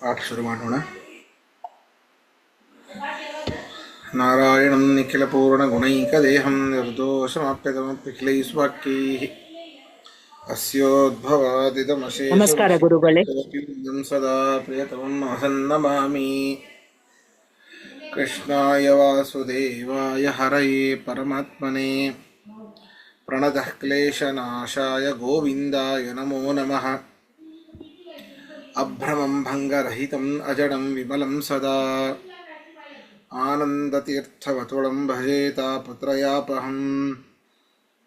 ಪಾಠ ಶುರು ಮಾಡೋಣ. ನಾರಾಯಣಂ ನಿಖಿಲ ಪೂರ್ಣ ಗುಣೈಕದೇಹಂ ನಿರ್ದೋಷಮಾಪ್ಯತಮಪ್ಯಖಿಲೈಸ್ವಾಕ್ಯೈಃ ಅಸ್ಯೋದ್ಭವಾದಿದಮಶೇಷ ನಮಸ್ಕಾರ ಗುರುಗಳೇ. ಸದಾ ಪ್ರಿಯತಮಂ ಅಹನ್ನಮಾಮಿ. ಕೃಷ್ಣಾಯ ವಾಸುದೇವಾಯ ಹರಯೇ ಪರಮಾತ್ಮನೇ ಪ್ರಣತಃ ಕ್ಲೇಶನಾಶಾಯ ಗೋವಿಂದಾಯ ನಮೋ ನಮಃ. ಅಭ್ರಮಂ ಭಂಗರಹಿತಂ ಅಜಡಂ ವಿಮಲಂ ಸದಾ ಆನಂದತೀರ್ಥವತುಳಂ ಭಜೇತಾಪತ್ರಯಾಪಹಂ.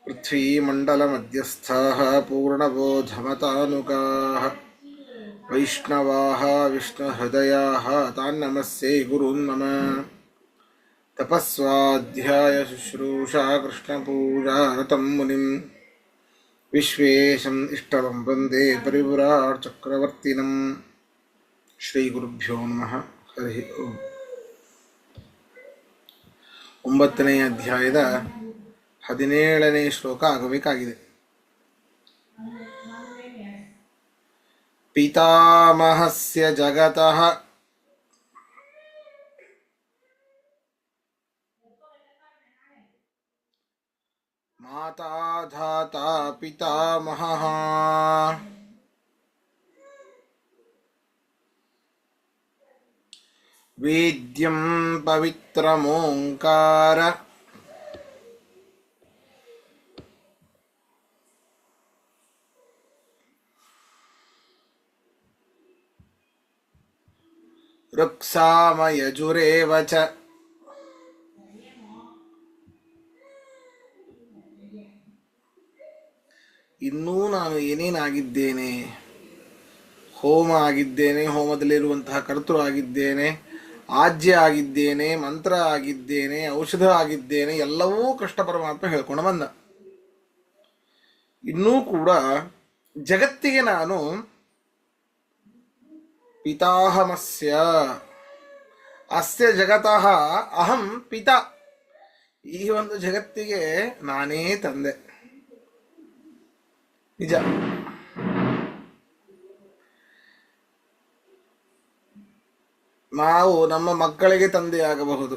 ಪೃಥ್ವೀಮಂಡಲಮಧ್ಯಸ್ಥಾಃ ಪೂರ್ಣಬೋಧಮತಾನುಗಾಃ ವೈಷ್ಣವಾಃ ವಿಷ್ಣುಹೃದಯಾಃ ತಾನ್ ನಮಸ್ಯೆ ಗುರುನ್ ಮಮ. ತಪಸ್ವಾಧ್ಯಾಯ ಶುಶ್ರೂಷಾ ಕೃಷ್ಣಪೂಜಾ ರತಂ ಮುನಿಂ ವಿಶ್ವೇಶಂ ಇಷ್ಟವಂ ವಂದೇ ಪರಿವ್ರಾಟ್ ಚಕ್ರವರ್ತಿನಂ. ಶ್ರೀ ಗುರುಭ್ಯೋ ನಮಃ. ಹರಿ ಓಂ. 9ನೇ ಅಧ್ಯಾಯದ 17ನೇ ಶ್ಲೋಕ ಆಗಬೇಕಾಗಿದೆ. ಪಿತಾಮಹಸ್ಯ ಜಗತಃ ಮಾತಾ ಧಾತಾ ಪಿತಾಮಹಃ ವೇದ್ಯಂ ಪವಿತ್ರಮೋಂಕಾರ ಋಕ್ಸಾಮಯಜುರೇವ ಚ. ಇನ್ನೂ ನಾನು ಏನೇನಾಗಿದ್ದೇನೆ? ಹೋಮ ಆಗಿದ್ದೇನೆ, ಹೋಮದಲ್ಲಿರುವಂತಹ ಕರ್ತೃ ಆಗಿದ್ದೇನೆ, ಆಜ್ಯ ಆಗಿದ್ದೇನೆ, ಮಂತ್ರ ಆಗಿದ್ದೇನೆ, ಔಷಧ ಆಗಿದ್ದೇನೆ, ಎಲ್ಲವೂ ಕೃಷ್ಣ ಪರಮಾತ್ಮ ಹೇಳ್ಕೊಂಡು ಬಂದ. ಇನ್ನೂ ಕೂಡ ಜಗತ್ತಿಗೆ ನಾನು ಪಿತಾಹಮಸ್ಯ ಅಸ್ಯ ಜಗತಃ ಅಹಂ ಪಿತಾ, ಈ ಒಂದು ಜಗತ್ತಿಗೆ ನಾನೇ ತಂದೆ. ನಿಜ. ನಾವು ನಮ್ಮ ಮಕ್ಕಳಿಗೆ ತಂದೆಯಾಗಬಹುದು,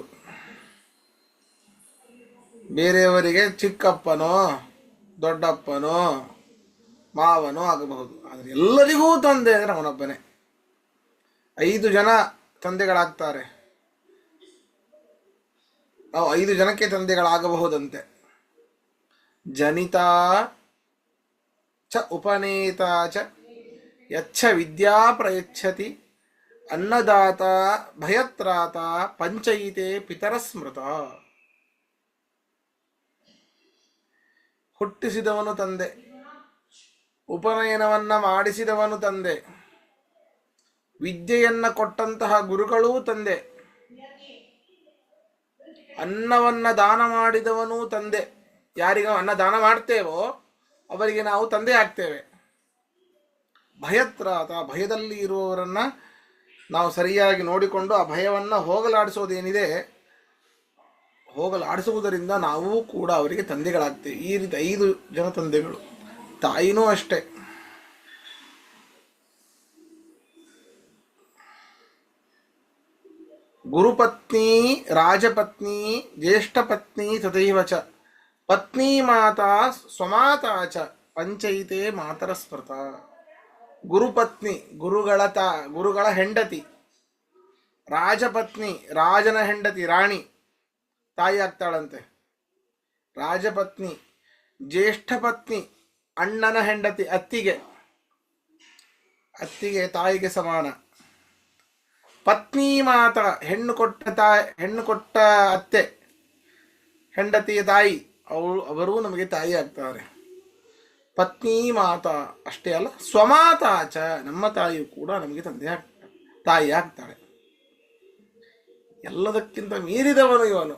ಬೇರೆಯವರಿಗೆ ಚಿಕ್ಕಪ್ಪನೋ ದೊಡ್ಡಪ್ಪನೋ ಮಾವನೋ ಆಗಬಹುದು, ಆದರೆ ಎಲ್ಲರಿಗೂ ತಂದೆ ಅಂದರೆ ಅವನೊಬ್ಬನೇ. 5 ಜನ ತಂದೆಗಳಾಗ್ತಾರೆ, ನಾವು 5 ಜನಕ್ಕೆ ತಂದೆಗಳಾಗಬಹುದಂತೆ. ಜನಿತಾ ಚ ಉಪನೇತಾ ಚ ಯಚ್ಛ ವಿದ್ಯಾ ಪ್ರಯಚ್ಛತಿ ಅನ್ನದಾತ ಭಯತ್ರಾತ ಪಂಚಯಿತೆ ಪಿತರ ಸ್ಮೃತ. ಹುಟ್ಟಿಸಿದವನು ತಂದೆ, ಉಪನಯನವನ್ನ ಮಾಡಿಸಿದವನು ತಂದೆ, ವಿದ್ಯೆಯನ್ನ ಕೊಟ್ಟಂತಹ ಗುರುಗಳೂ ತಂದೆ, ಅನ್ನವನ್ನ ದಾನ ಮಾಡಿದವನೂ ತಂದೆ. ಯಾರಿಗ ಅನ್ನ ದಾನ ಮಾಡ್ತೇವೋ ಅವರಿಗೆ ನಾವು ತಂದೆ ಆಗ್ತೇವೆ. ಭಯತ್ರಾತ, ಭಯದಲ್ಲಿ ಇರುವವರನ್ನ ನಾವು ಸರಿಯಾಗಿ ನೋಡಿಕೊಂಡು ಆ ಭಯವನ್ನು ಹೋಗಲಾಡಿಸೋದೇನಿದೆ, ಹೋಗಲಾಡಿಸುವುದರಿಂದ ನಾವು ಕೂಡ ಅವರಿಗೆ ತಂದೆಗಳಾಗ್ತೇವೆ. ಈ ರೀತಿ 5 ಜನ ತಂದೆಗಳು. ತಾಯಿನೂ ಅಷ್ಟೇ. ಗುರುಪತ್ನಿ, ರಾಜಪತ್ನಿ, ಜ್ಯೇಷ್ಠಪತ್ನಿ ತಥೈವ ಚ ಪತ್ನಿ ಮಾತಾ ಸ್ವಮಾತಾ ಚ ಪಂಚೈತೆ ಮಾತರ ಸ್ಮೃತ. ಗುರುಪತ್ನಿ, ಗುರುಗಳ ಹೆಂಡತಿ. ರಾಜಪತ್ನಿ, ರಾಜನ ಹೆಂಡತಿ ರಾಣಿ, ತಾಯಿ ಆಗ್ತಾಳಂತೆ. ರಾಜಪತ್ನಿ. ಜ್ಯೇಷ್ಠಪತ್ನಿ, ಅಣ್ಣನ ಹೆಂಡತಿ, ಅತ್ತಿಗೆ ತಾಯಿಗೆ ಸಮಾನ. ಪತ್ನಿ ಮಾತ, ಹೆಣ್ಣು ಕೊಟ್ಟ ಅತ್ತೆ, ಹೆಂಡತಿಯ ತಾಯಿ, ಅವರೂ ನಮಗೆ ತಾಯಿ ಆಗ್ತಾರೆ. ಪತ್ನಿ ಮಾತಾ ಅಷ್ಟೇ ಅಲ್ಲ, ಸ್ವಮಾತಾಚ, ನಮ್ಮ ತಾಯಿಯು ಕೂಡ ನಮಗೆ ತಾಯಿ ಆಗ್ತಾಳೆ. ಎಲ್ಲದಕ್ಕಿಂತ ಮೀರಿದವನು ಇವನು.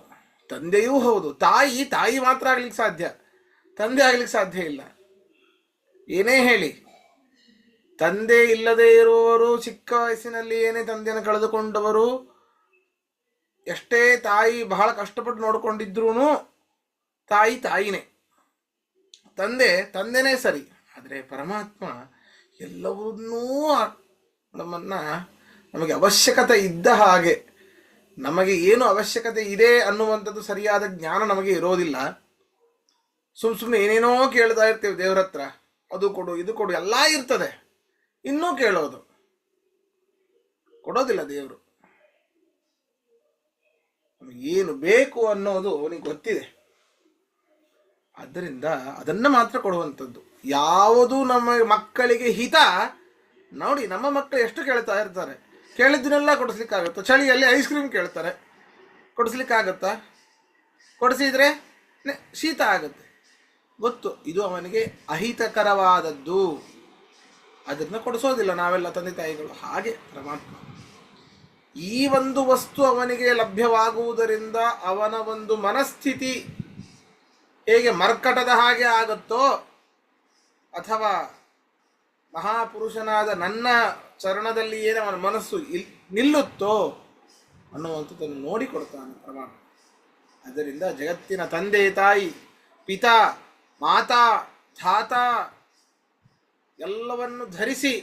ತಂದೆಯೂ ಹೌದು. ತಾಯಿ ಮಾತ್ರ ಆಗ್ಲಿಕ್ಕೆ ಸಾಧ್ಯ, ತಂದೆ ಆಗ್ಲಿಕ್ಕೆ ಸಾಧ್ಯ ಇಲ್ಲ. ಏನೇ ಹೇಳಿ, ತಂದೆ ಇಲ್ಲದೆ ಇರುವವರು, ಚಿಕ್ಕ ವಯಸ್ಸಿನಲ್ಲಿ ಏನೇ ತಂದೆಯನ್ನು ಕಳೆದುಕೊಂಡವರು, ಎಷ್ಟೇ ತಾಯಿ ಬಹಳ ಕಷ್ಟಪಟ್ಟು ನೋಡಿಕೊಂಡಿದ್ರೂ ತಾಯಿನೇ. ತಂದೆನೇ ಸರಿ. ಆದರೆ ಪರಮಾತ್ಮ ಎಲ್ಲವನ್ನೂ ನಮ್ಮನ್ನ ನಮಗೆ ಅವಶ್ಯಕತೆ ಇದ್ದ ಹಾಗೆ, ನಮಗೆ ಏನು ಅವಶ್ಯಕತೆ ಇದೆ ಅನ್ನುವಂಥದ್ದು ಸರಿಯಾದ ಜ್ಞಾನ ನಮಗೆ ಇರೋದಿಲ್ಲ. ಸುಮ್ಮನೆ ಏನೇನೋ ಕೇಳ್ತಾ ಇರ್ತೇವೆ ದೇವ್ರ ಹತ್ರ, ಅದು ಕೊಡು ಇದು ಕೊಡು ಎಲ್ಲ ಇರ್ತದೆ, ಇನ್ನೂ ಕೇಳೋದು, ಕೊಡೋದಿಲ್ಲ ದೇವರು. ಏನು ಬೇಕು ಅನ್ನೋದು ಅವನಿಗೆ ಗೊತ್ತಿದೆ. ಆದ್ದರಿಂದ ಅದನ್ನು ಮಾತ್ರ ಕೊಡುವಂಥದ್ದು. ಯಾವುದು ನಮ್ಮ ಮಕ್ಕಳಿಗೆ ಹಿತ ನೋಡಿ. ನಮ್ಮ ಮಕ್ಕಳು ಎಷ್ಟು ಕೇಳ್ತಾ ಇರ್ತಾರೆ, ಕೇಳಿದ್ದನ್ನೆಲ್ಲ ಕೊಡಿಸ್ಲಿಕ್ಕಾಗತ್ತಾ? ಚಳಿಯಲ್ಲಿ ಐಸ್ ಕ್ರೀಮ್ ಕೇಳ್ತಾರೆ, ಕೊಡಿಸ್ಲಿಕ್ಕಾಗತ್ತಾ? ಕೊಡಿಸಿದ್ರೆ ಶೀತ ಆಗುತ್ತೆ, ಗೊತ್ತು ಇದು ಅವನಿಗೆ ಅಹಿತಕರವಾದದ್ದು, ಅದನ್ನು ಕೊಡಿಸೋದಿಲ್ಲ ನಾವೆಲ್ಲ ತಂದೆ ತಾಯಿಗಳು. ಹಾಗೆ ಪರಮಾತ್ಮ ಈ ಒಂದು ವಸ್ತು ಅವನಿಗೆ ಲಭ್ಯವಾಗುವುದರಿಂದ ಅವನ ಒಂದು ಮನಸ್ಥಿತಿ ಹೇಗೆ ಮರ್ಕಟದ ಹಾಗೆ ಆಗುತ್ತೋ, ಅಥವಾ ಮಹಾಪುರುಷನಾದ ನನ್ನ ಚರಣದಲ್ಲಿ ಏನು ಅವನ ಮನಸ್ಸು ನಿಲ್ಲುತ್ತೋ ಅನ್ನುವಂಥದ್ದನ್ನು ನೋಡಿಕೊಡ್ತಾನೆ ಪರಮಾತ್ಮ. ಅದರಿಂದ ಜಗತ್ತಿನ ತಂದೆ ತಾಯಿ, ಪಿತಾ, ಮಾತಾ, ಧಾತ ಎಲ್ಲವನ್ನು ಧರಿಸಿ,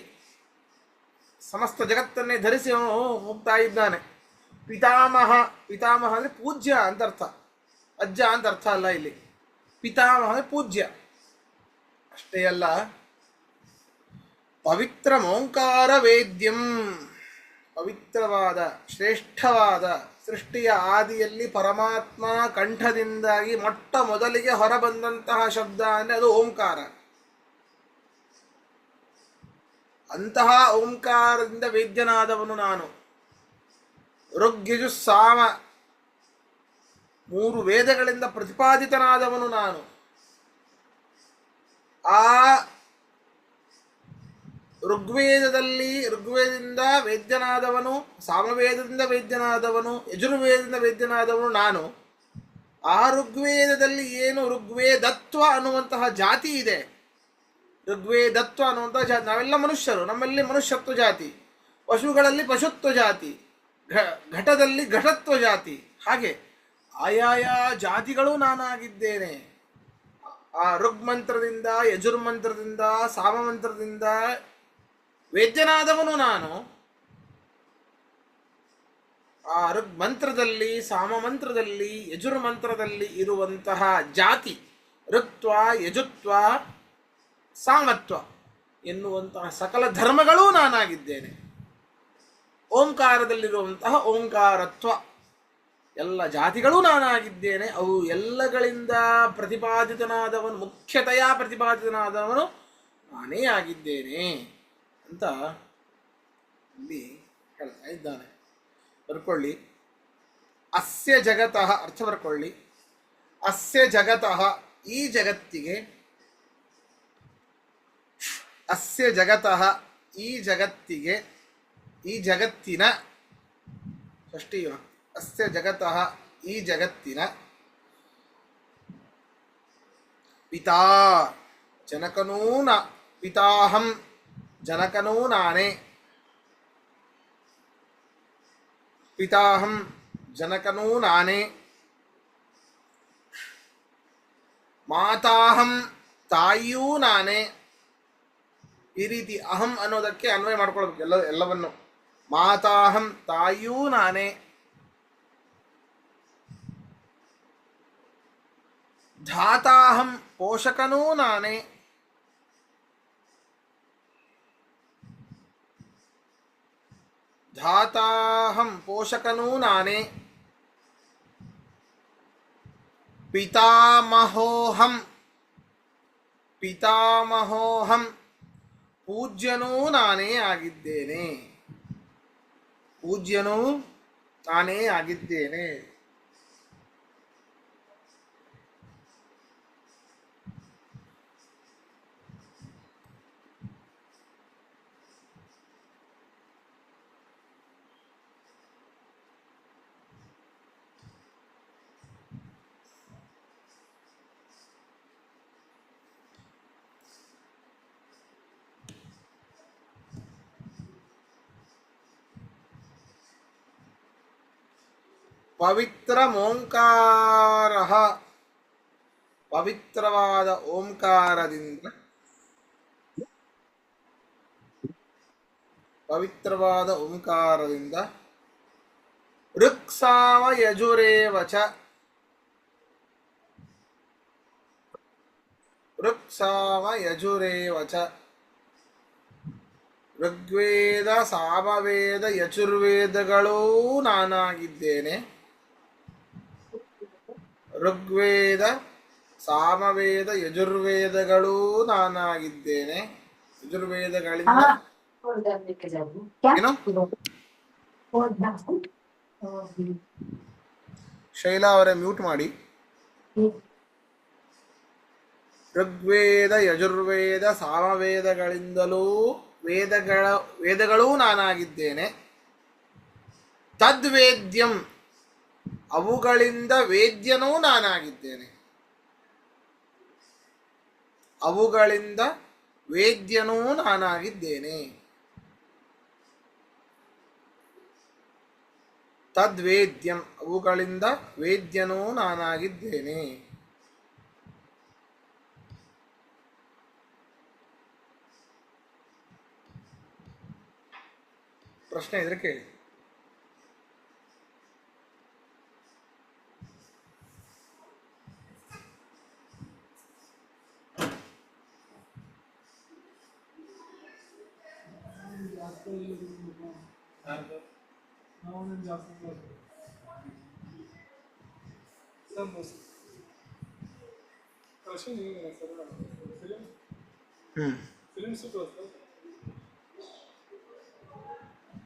ಸಮಸ್ತ ಜಗತ್ತನ್ನೇ ಧರಿಸಿ ಅವನು ಹೋಗ್ತಾ ಇದ್ದಾನೆ. ಪಿತಾಮಹ, ಪಿತಾಮಹ ಅಂದರೆ ಪೂಜ್ಯ ಅಂತ ಅರ್ಥ, ಅಜ್ಜ ಅಂತ ಅರ್ಥ ಅಲ್ಲ ಇಲ್ಲಿ. ಪಿತಾಮಹ ಅಂದರೆ ಪೂಜ್ಯ. ಅಷ್ಟೇ ಅಲ್ಲ, ಪವಿತ್ರ ಓಂಕಾರ ವೇದ್ಯಂ, ಪವಿತ್ರವಾದ ಶ್ರೇಷ್ಠವಾದ ಸೃಷ್ಟಿಯ ಆದಿಯಲ್ಲಿ ಪರಮಾತ್ಮ ಕಂಠದಿಂದಾಗಿ ಮೊಟ್ಟ ಮೊದಲಿಗೆ ಹೊರಬಂದಂತಹ ಶಬ್ದ ಅಂದರೆ ಅದು ಓಂಕಾರ. ಅಂತಹ ಓಂಕಾರದಿಂದ ವೇದ್ಯನಾದವನು ನಾನು. ಋಗ್ಯಜು ಸಾಮ 3 ವೇದಗಳಿಂದ ಪ್ರತಿಪಾದಿತನಾದವನು ನಾನು. ಆ ಋಗ್ವೇದದಿಂದ ವೇದ್ಯನಾದವನು, ಸಾಮವೇದದಿಂದ ವೇದ್ಯನಾದವನು, ಯಜುರ್ವೇದದಿಂದ ವೇದ್ಯನಾದವನು ನಾನು. ಆ ಋಗ್ವೇದದಲ್ಲಿ ಏನು ಋಗ್ವೇದತ್ವ ಅನ್ನುವಂತಹ ಜಾತಿ ಇದೆ, ಋಗ್ವೇದತ್ವ ಅನ್ನುವಂತಹ ಜಾತಿ, ನಾವೆಲ್ಲ ಮನುಷ್ಯರು, ನಮ್ಮಲ್ಲಿ ಮನುಷ್ಯತ್ವ ಜಾತಿ, ಪಶುಗಳಲ್ಲಿ ಪಶುತ್ವ ಜಾತಿ, ಘಟದಲ್ಲಿ ಘಟತ್ವ ಜಾತಿ, ಹಾಗೆ ಆಯಾಯ ಜಾತಿಗಳು ನಾನಾಗಿದ್ದೇನೆ. ಆ ಋಗ್ಮಂತ್ರದಿಂದ, ಯಜುರ್ಮಂತ್ರದಿಂದ, ಸಾಮಮಂತ್ರದಿಂದ ವೇದ್ಯನಾದವನು ನಾನು. ಆ ಋಗ್ಮಂತ್ರದಲ್ಲಿ, ಸಾಮಮಂತ್ರದಲ್ಲಿ, ಯಜುರ್ಮಂತ್ರದಲ್ಲಿ ಇರುವಂತಹ ಜಾತಿ ಋತ್ವ, ಯಜುತ್ವ, ಸಾಮತ್ವ ಎನ್ನುವಂತಹ ಸಕಲ ಧರ್ಮಗಳೂ ನಾನಾಗಿದ್ದೇನೆ. ಓಂಕಾರದಲ್ಲಿರುವಂತಹ ಓಂಕಾರತ್ವ ಎಲ್ಲ ಜಾತಿಗಳೂ ನಾನಾಗಿದ್ದೇನೆ. ಅವು ಎಲ್ಲಗಳಿಂದ ಪ್ರತಿಪಾದಿತನಾದವನು, ಮುಖ್ಯತೆಯ ಪ್ರತಿಪಾದಿತನಾದವನು ನಾನೇ ಆಗಿದ್ದೇನೆ ಅಂತ ಇಲ್ಲಿ ಹೇಳ್ತಾ ಇದ್ದಾನೆ. ಬರ್ಕೊಳ್ಳಿ, ಅಸ್ಯ ಜಗತಃ, ಅರ್ಥ ಬರ್ಕೊಳ್ಳಿ. ಅಸ್ಯ ಜಗತಃ, ಈ ಜಗತ್ತಿಗೆ, ಅಸ್ಯ ಜಗತಃ ಈ ಜಗತ್ತಿಗೆ, ಈ ಜಗತ್ತಿನ ಷಷ್ಠಿ ವಿಭಕ್ತಿ, ಅಸ್ಯ ಜಗತಃ ಈ ಜಗತ್ತಿನ ಪಿತಾ ಜನಕನೂ ಪಿತಾಹಂ ಜನಕನೂ ನಾನೇ, ಪಿತಾಹಂ ಜನಕನೂ ನಾನೇ, ಮಾತಾಹಂ ತಾಯಿಯೂ ನಾನೇ. ಈ ರೀತಿ ಅಹಂ ಅನ್ನೋದಕ್ಕೆ ಅನ್ವಯ ಮಾಡ್ಕೊಳ್ಬೇಕು ಎಲ್ಲವನ್ನು. ಮಾತಾಹಂ ತಾಯಿಯೂ ನಾನೇ, ಧಾತಾಹಂ ಪೋಷಕನೂ ನಾನೇ, ಧಾತಾಹಂ ಪೋಷಕನೂ ನಾನೇ, ಪಿತಾಮಹೋಹಂ, ಪಿತಾಮಹೋಹಂ ಪೂಜ್ಯನೂ ನಾನೇ ಆಗಿದ್ದೇನೆ, ಪೂಜ್ಯನೂ ನಾನೇ ಆಗಿದ್ದೇನೆ. ಪವಿತ್ರ ಓಂಕಾರ, ಪವಿತ್ರವಾದ ಓಂಕಾರದಿಂದ ಪವಿತ್ರವಾದ ಓಂಕಾರದಿಂದ ಋಕ್ಸಾವ ಯಜುರೇವಚ ಋಕ್ಸಾವ ಯಜುರೇವಚ ಋಗ್ವೇದ ಸಾಮವೇದ ಯಜುರ್ವೇದಗಳೂ ನಾನಾಗಿದ್ದೇನೆ. ಋಗ್ವೇದ ಸಾಮವೇದ ಯಜುರ್ವೇದಗಳೂ ನಾನಾಗಿದ್ದೇನೆ. ಯಜುರ್ವೇದಗಳಿಂದ ಏನು ಶೈಲಾ ಅವರೇ ಮ್ಯೂಟ್ ಮಾಡಿ. ಋಗ್ವೇದ ಯಜುರ್ವೇದ ಸಾಮವೇದಗಳಿಂದಲೂ ವೇದಗಳೂ ನಾನಾಗಿದ್ದೇನೆ. ತದ್ವೇದ್ಯಂ ಅವುಗಳಿಂದ ವೇದ್ಯನೂ ನಾನಾಗಿದ್ದೇನೆ. ಅವುಗಳಿಂದ ವೇದ್ಯನೂ ನಾನಾಗಿದ್ದೇನೆ. ತದ್ವೇದ್ಯಂ ಅವುಗಳಿಂದ ವೇದ್ಯನೂ ನಾನಾಗಿದ್ದೇನೆ. ಪ್ರಶ್ನೆ ಇದ್ರೆ ಕೇಳಿ.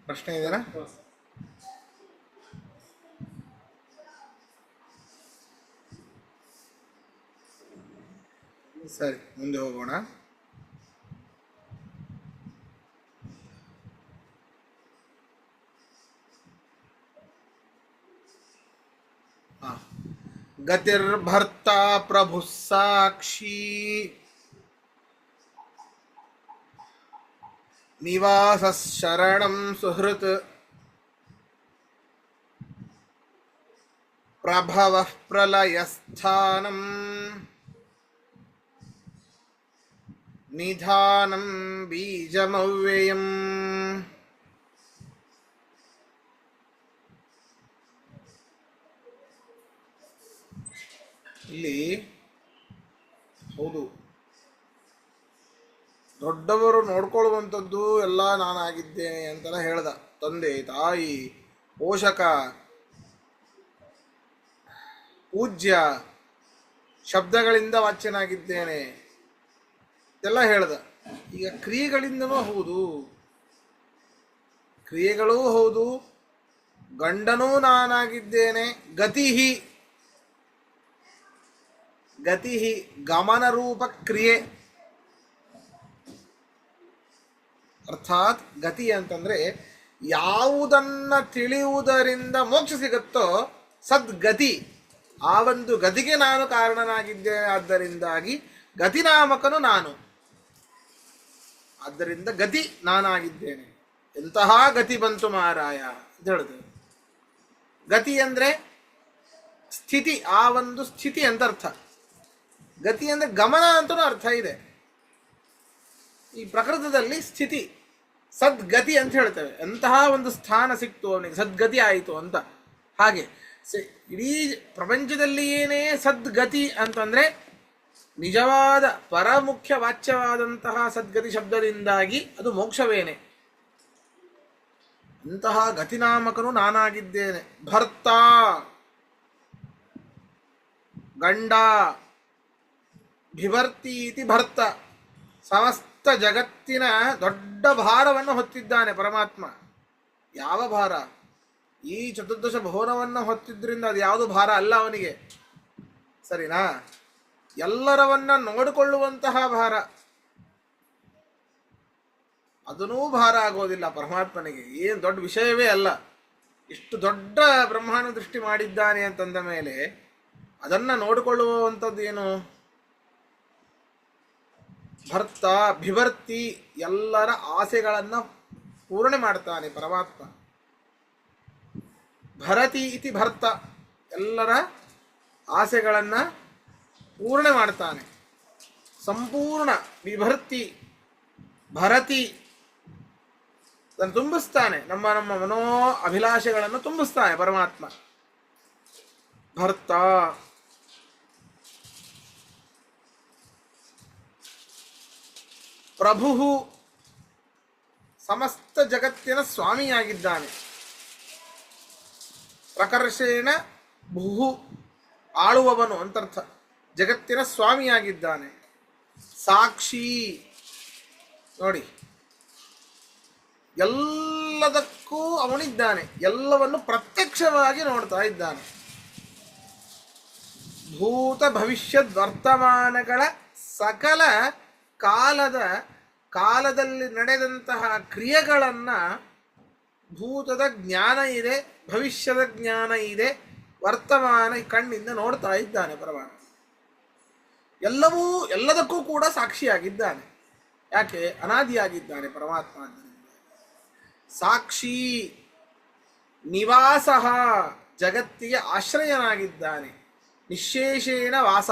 ಪ್ರಶ್ನೆ ಇದೆನಾ? ಸರಿ, ಮುಂದೆ ಹೋಗೋಣ. ಗತಿರ್ಭರ್ತಾ ಪ್ರಭು ಸಾಕ್ಷಿ ನಿವಾಸ ಶರಣಂ ಸುಹೃತ್ ಪ್ರಭವ ಪ್ರಲಯಸ್ಥಾನಂ ನಿಧಾನಂ ಬೀಜಮವ್ಯಯಂ. ಇಲ್ಲಿ ಹೌದು, ದೊಡ್ಡವರು ನೋಡ್ಕೊಳ್ಳುವಂಥದ್ದು ಎಲ್ಲ ನಾನಾಗಿದ್ದೇನೆ ಅಂತೆಲ್ಲ ಹೇಳ್ದ. ತಂದೆ, ತಾಯಿ, ಪೋಷಕ, ಪೂಜ್ಯ ಶಬ್ದಗಳಿಂದ ವಾಚ್ಯನಾಗಿದ್ದೇನೆ ಎಲ್ಲ ಹೇಳ್ದ. ಈಗ ಕ್ರಿಯೆಗಳಿಂದನೂ ಹೌದು, ಕ್ರಿಯೆಗಳೂ ಹೌದು, ಗಂಡನೂ ನಾನಾಗಿದ್ದೇನೆ. ಗತಿಹಿ ಗತಿಹಿ ಗಮನರೂಪ ಕ್ರಿಯೆ. ಅರ್ಥಾತ್ ಗತಿ ಅಂತಂದ್ರೆ ಯಾವುದನ್ನ ತಿಳಿಯುವುದರಿಂದ ಮೋಕ್ಷ ಸಿಗುತ್ತೋ ಸದ್ಗತಿ, ಆ ಒಂದು ಗತಿಗೆ ನಾನು ಕಾರಣನಾಗಿದ್ದೇನೆ. ಆದ್ದರಿಂದಾಗಿ ಗತಿನಾಮಕನು ನಾನು. ಆದ್ದರಿಂದ ಗತಿ ನಾನಾಗಿದ್ದೇನೆ. ಎಂತಹ ಗತಿ ಬಂತು ಮಾರಾಯ ಅಂತ ಹೇಳಿದೆ. ಗತಿ ಅಂದ್ರೆ ಸ್ಥಿತಿ, ಆ ಒಂದು ಸ್ಥಿತಿ ಅಂತ ಅರ್ಥ. ಗತಿ ಅಂದ್ರೆ ಗಮನ ಅಂತಲೂ ಅರ್ಥ ಇದೆ. ಈ ಪ್ರಕೃತದಲ್ಲಿ ಸ್ಥಿತಿ ಸದ್ಗತಿ ಅಂತ ಹೇಳ್ತೇವೆ. ಎಂತಹ ಒಂದು ಸ್ಥಾನ ಸಿಕ್ತು ಅವನಿಗೆ, ಸದ್ಗತಿ ಆಯಿತು ಅಂತ. ಹಾಗೆ ಇಡೀ ಪ್ರಪಂಚದಲ್ಲಿ ಏನೇ ಸದ್ಗತಿ ಅಂತಂದ್ರೆ ನಿಜವಾದ ಪರಮುಖ್ಯ ವಾಚ್ಯವಾದಂತಹ ಸದ್ಗತಿ ಶಬ್ದದಿಂದಾಗಿ ಅದು ಮೋಕ್ಷವೇನೆ. ಅಂತಹ ಗತಿನಾಮಕನು ನಾನಾಗಿದ್ದೇನೆ. ಭರ್ತ ಗಂಡ, ಬಿಭರ್ತಿ ಇತಿ ಭರ್ತ, ಸಮಸ್ತ ಜಗತ್ತಿನ ದೊಡ್ಡ ಭಾರವನ್ನು ಹೊತ್ತಿದ್ದಾನೆ ಪರಮಾತ್ಮ. ಯಾವ ಭಾರ? ಈ ಚತುರ್ದಶ ಭುವನವನ್ನು ಹೊತ್ತಿದ್ರಿಂದ ಅದು ಯಾವುದು ಭಾರ ಅಲ್ಲ ಅವನಿಗೆ, ಸರಿನಾ? ಎಲ್ಲರವನ್ನ ನೋಡಿಕೊಳ್ಳುವಂತಹ ಭಾರ, ಅದನ್ನೂ ಭಾರ ಆಗೋದಿಲ್ಲ ಪರಮಾತ್ಮನಿಗೆ. ಏನು ದೊಡ್ಡ ವಿಷಯವೇ ಅಲ್ಲ. ಇಷ್ಟು ದೊಡ್ಡ ಬ್ರಹ್ಮಾಂಡ ದೃಷ್ಟಿ ಮಾಡಿದ್ದಾನೆ ಅಂತಂದ ಮೇಲೆ ಅದನ್ನ ನೋಡಿಕೊಳ್ಳುವಂಥದ್ದು ಏನು? ಭರ್ತ ಬಿಭರ್ತಿ, ಎಲ್ಲರ ಆಸೆಗಳನ್ನು ಪೂರ್ಣೆ ಮಾಡ್ತಾನೆ ಪರಮಾತ್ಮ. ಭರತಿ ಇತಿ ಭರ್ತ, ಎಲ್ಲರ ಆಸೆಗಳನ್ನು ಪೂರ್ಣೆ ಮಾಡ್ತಾನೆ. ಸಂಪೂರ್ಣ ಬಿಭರ್ತಿ ಭರತಿ, ಅದನ್ನು ತುಂಬಿಸ್ತಾನೆ, ನಮ್ಮ ನಮ್ಮ ಮನೋ ಅಭಿಲಾಷೆಗಳನ್ನು ತುಂಬಿಸ್ತಾನೆ ಪರಮಾತ್ಮ. ಭರ್ತ ಪ್ರಭು, ಸಮಸ್ತ ಜಗತ್ತಿನ ಸ್ವಾಮಿಯಾಗಿದ್ದಾನೆ. ಪ್ರಕರ್ಷೇಣ ಭೂ, ಆಳುವವನು ಅಂತರ್ಥ, ಜಗತ್ತಿನ ಸ್ವಾಮಿಯಾಗಿದ್ದಾನೆ. ಸಾಕ್ಷಿ, ನೋಡಿ ಎಲ್ಲದಕ್ಕೂ ಅವನಿದ್ದಾನೆ, ಎಲ್ಲವನ್ನು ಪ್ರತ್ಯಕ್ಷವಾಗಿ ನೋಡ್ತಾ ಇದ್ದಾನೆ. ಭೂತ ಭವಿಷ್ಯದ್ ವರ್ತಮಾನಗಳ ಸಕಲ ಕಾಲದಲ್ಲಿ ನಡೆದಂತಹ ಕ್ರಿಯೆಗಳನ್ನು ಭೂತದ ಜ್ಞಾನ ಇದೆ, ಭವಿಷ್ಯದ ಜ್ಞಾನ ಇದೆ, ವರ್ತಮಾನ ಕಣ್ಣಿಂದ ನೋಡ್ತಾ ಇದ್ದಾನೆ ಪರಮಾತ್ಮ. ಎಲ್ಲದಕ್ಕೂ ಕೂಡ ಸಾಕ್ಷಿಯಾಗಿದ್ದಾನೆ. ಯಾಕೆ? ಅನಾದಿಯಾಗಿದ್ದಾನೆ ಪರಮಾತ್ಮ. ಸಾಕ್ಷಿ ನಿವಾಸ, ಜಗತ್ತಿಗೆ ಆಶ್ರಯನಾಗಿದ್ದಾನೆ. ನಿಶೇಷೇಣ ವಾಸ,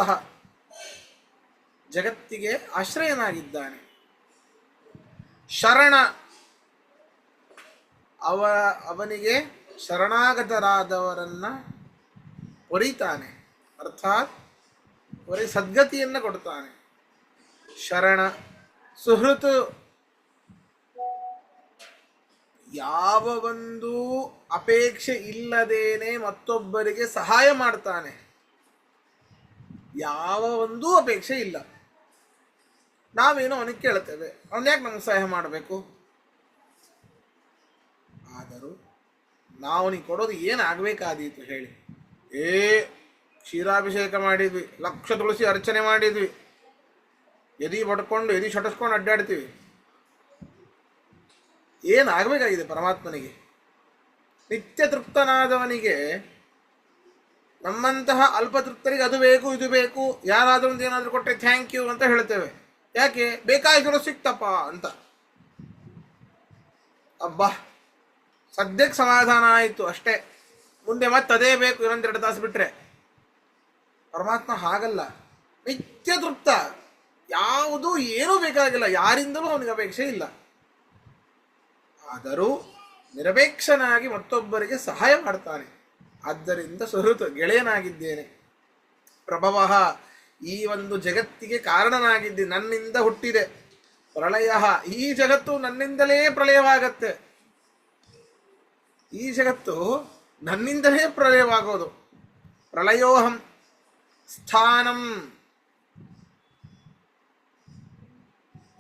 ಜಗತ್ತಿಗೆ ಆಶ್ರಯನಾಗಿದ್ದಾನೆ. ಶರಣ, ಅವನಿಗೆ ಶರಣಾಗತರಾದವರನ್ನ ಒರಿತಾನೆ, ಅರ್ಥಾತ್ ಅವರಿಗೆ ಸದ್ಗತಿಯನ್ನು ಕೊಡ್ತಾನೆ. ಶರಣ. ಸುಹೃತ್, ಯಾವ ಒಂದು ಅಪೇಕ್ಷೆ ಇಲ್ಲದೇನೆ ಮತ್ತೊಬ್ಬರಿಗೆ ಸಹಾಯ ಮಾಡ್ತಾನೆ. ಯಾವ ಒಂದು ಅಪೇಕ್ಷೆ ಇಲ್ಲ. ನಾವೇನೋ ಅವನಿಗೆ ಕೇಳ್ತೇವೆ, ಅವನ್ಯಾಕೆ ನಮ್ಗೆ ಸಹಾಯ ಮಾಡಬೇಕು? ಆದರೂ ನಾವು ಅವನಿಗೆ ಕೊಡೋದು ಏನಾಗಬೇಕಾದೀತು ಹೇಳಿ? ಕ್ಷೀರಾಭಿಷೇಕ ಮಾಡಿದ್ವಿ, ಲಕ್ಷ ತುಳಸಿ ಅರ್ಚನೆ ಮಾಡಿದ್ವಿ, ಎದಿ ಬಡ್ಕೊಂಡು ಎದಿ ಶಟಸ್ಕೊಂಡು ಅಡ್ಡಾಡ್ತೀವಿ. ಏನಾಗಬೇಕಾಗಿದೆ ಪರಮಾತ್ಮನಿಗೆ? ನಿತ್ಯ ತೃಪ್ತನಾದವನಿಗೆ ನಮ್ಮಂತಹ ಅಲ್ಪತೃಪ್ತರಿಗೆ ಅದು ಬೇಕು ಇದು ಬೇಕು, ಯಾರಾದರೂ ಒಂದು ಏನಾದರೂ ಕೊಟ್ಟರೆ ಥ್ಯಾಂಕ್ ಯು ಅಂತ ಹೇಳ್ತೇವೆ. ಯಾಕೆ? ಬೇಕಾಗಿರೋ ಸಿಕ್ತಪ್ಪ ಅಂತ. ಅಬ್ಬಾ ಸದ್ಯಕ್ಕೆ ಸಮಾಧಾನ ಆಯಿತು ಅಷ್ಟೇ, ಮುಂದೆ ಮತ್ತೆ ಅದೇ ಬೇಕು ಇನ್ನೊಂದೆರಡು ತಾಸು ಬಿಟ್ರೆ. ಪರಮಾತ್ಮ ಹಾಗಲ್ಲ, ನಿತ್ಯ ತೃಪ್ತ, ಯಾವುದೂ ಏನೂ ಬೇಕಾಗಿಲ್ಲ, ಯಾರಿಂದಲೂ ಅವನಿಗೆ ಅಪೇಕ್ಷೆ ಇಲ್ಲ. ಆದರೂ ನಿರಪೇಕ್ಷನಾಗಿ ಮತ್ತೊಬ್ಬರಿಗೆ ಸಹಾಯ ಮಾಡ್ತಾನೆ. ಆದ್ದರಿಂದ ಸುಹೃತ್, ಗೆಳೆಯನಾಗಿದ್ದೇನೆ. ಪ್ರಭವ, ಈ ಒಂದು ಜಗತ್ತಿಗೆ ಕಾರಣನಾಗಿದ್ದೆ, ನನ್ನಿಂದ ಹುಟ್ಟಿದೆ. ಪ್ರಳಯ, ಈ ಜಗತ್ತು ನನ್ನಿಂದಲೇ ಪ್ರಳಯವಾಗತ್ತೆ. ಈ ಜಗತ್ತು ನನ್ನಿಂದಲೇ ಪ್ರಳಯವಾಗೋದು. ಪ್ರಳಯೋಹಂ. ಸ್ಥಾನಂ,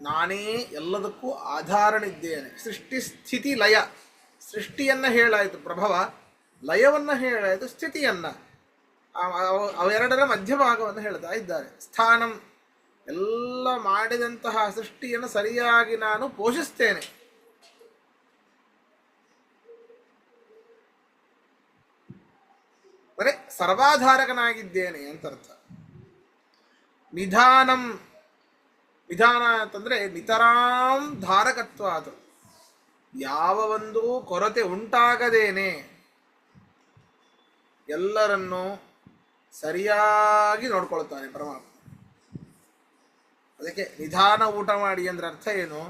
ನಾನೇ ಎಲ್ಲದಕ್ಕೂ ಆಧಾರನಿದ್ದೇನೆ. ಸೃಷ್ಟಿ ಸ್ಥಿತಿ ಲಯ, ಸೃಷ್ಟಿಯನ್ನು ಹೇಳಾಯಿತು ಪ್ರಭವ, ಲಯವನ್ನು ಹೇಳಾಯಿತು ಸ್ಥಿತಿಯನ್ನು, ಅವೆರಡರ ಮಧ್ಯಭಾಗವನ್ನು ಹೇಳ್ತಾ ಇದ್ದಾರೆ. ಸ್ಥಾನಂ, ಎಲ್ಲ ಮಾಡಿದಂತಹ ಸೃಷ್ಟಿಯನ್ನು ಸರಿಯಾಗಿ ನಾನು ಪೋಷಿಸ್ತೇನೆ. ಅಂದರೆ ಸರ್ವಾಧಾರಕನಾಗಿದ್ದೇನೆ ಅಂತರ್ಥ. ನಿಧಾನಂ, ವಿಧಾನ ಅಂತಂದರೆ ನಿತರಾಂ ಧಾರಕತ್ವ, ಅದು ಯಾವ ಒಂದು ಕೊರತೆ ಉಂಟಾಗದೇನೆ ಎಲ್ಲರನ್ನೂ ಸರಿಯಾಗಿ ನೋಡ್ಕೊಳ್ತಾನೆ ಪರಮಾತ್ಮ. ಅದಕ್ಕೆ ನಿಧಾನ ಊಟ ಮಾಡಿ ಅಂದ್ರೆ ಅರ್ಥ ಏನು?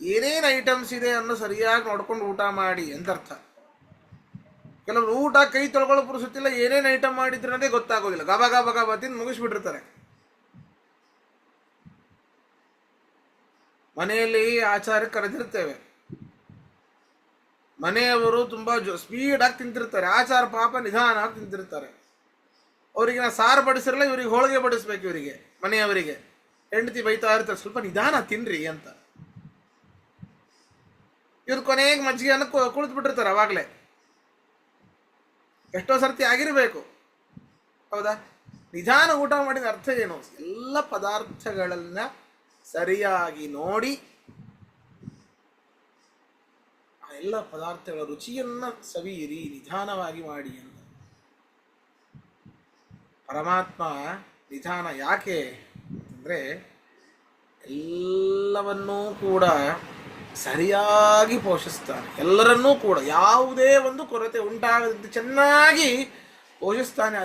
ಏನೇನು ಐಟಮ್ಸ್ ಇದೆ ಅನ್ನೋ ಸರಿಯಾಗಿ ನೋಡ್ಕೊಂಡು ಊಟ ಮಾಡಿ ಅಂತ ಅರ್ಥ. ಕೆಲವರು ಊಟ ಕೈ ತೊಳ್ಕೊಳ್ಳೋ ಪುರುಸುತ್ತಿಲ್ಲ, ಏನೇನು ಐಟಮ್ ಮಾಡಿದ್ರು ಅನ್ನೋದೇ ಗೊತ್ತಾಗೋದಿಲ್ಲ, ಗಬ ಗಬ ಗಬ ತಿಂದು ಮುಗಿಸ್ಬಿಟ್ಟಿರ್ತಾರೆ. ಮನೆಯಲ್ಲಿ ಆಚಾರಕ್ಕೆ ಕರೆದಿರ್ತೇವೆ, ಮನೆಯವರು ತುಂಬ ಸ್ಪೀಡಾಗಿ ತಿಂತಿರ್ತಾರೆ, ಆಚಾರ ಪಾಪ ನಿಧಾನವಾಗಿ ತಿಂತಿರ್ತಾರೆ. ಅವರಿಗೆ ನಾ ಸಾರು ಬಡಿಸಿರಲ್ಲ, ಇವರಿಗೆ ಹೋಳಿಗೆ ಬಡಿಸ್ಬೇಕು. ಇವರಿಗೆ ಮನೆಯವರಿಗೆ ಹೆಂಡತಿ ಬೈತಾ ಇರ್ತಾರೆ, ಸ್ವಲ್ಪ ನಿಧಾನ ತಿನ್ರಿ ಅಂತ. ಇವ್ರು ಕೊನೆಗೆ ಮಜ್ಜಿಗೆಯನ್ನು ಕುಳಿತು ಬಿಟ್ಟಿರ್ತಾರೆ. ಅವಾಗಲೇ ಎಷ್ಟೋ ಸರ್ತಿ ಆಗಿರಬೇಕು, ಹೌದಾ? ನಿಧಾನ ಊಟ ಮಾಡಿದ ಅರ್ಥ ಏನು? ಎಲ್ಲ ಪದಾರ್ಥಗಳನ್ನ ಸರಿಯಾಗಿ ನೋಡಿ ಆ ಎಲ್ಲ ಪದಾರ್ಥಗಳ ರುಚಿಯನ್ನ ಸವಿಯಿರಿ, ನಿಧಾನವಾಗಿ ಮಾಡಿ ಅಂತ. ಪರಮಾತ್ಮ ನಿಧಾನ ಯಾಕೆ ಅಂತಂದರೆ ಎಲ್ಲವನ್ನೂ ಕೂಡ ಸರಿಯಾಗಿ ಪೋಷಿಸ್ತಾನೆ. ಎಲ್ಲರನ್ನೂ ಕೂಡ ಯಾವುದೇ ಒಂದು ಕೊರತೆ ಉಂಟಾಗದಂತೆ ಚೆನ್ನಾಗಿ ಪೋಷಿಸ್ತಾನೆ.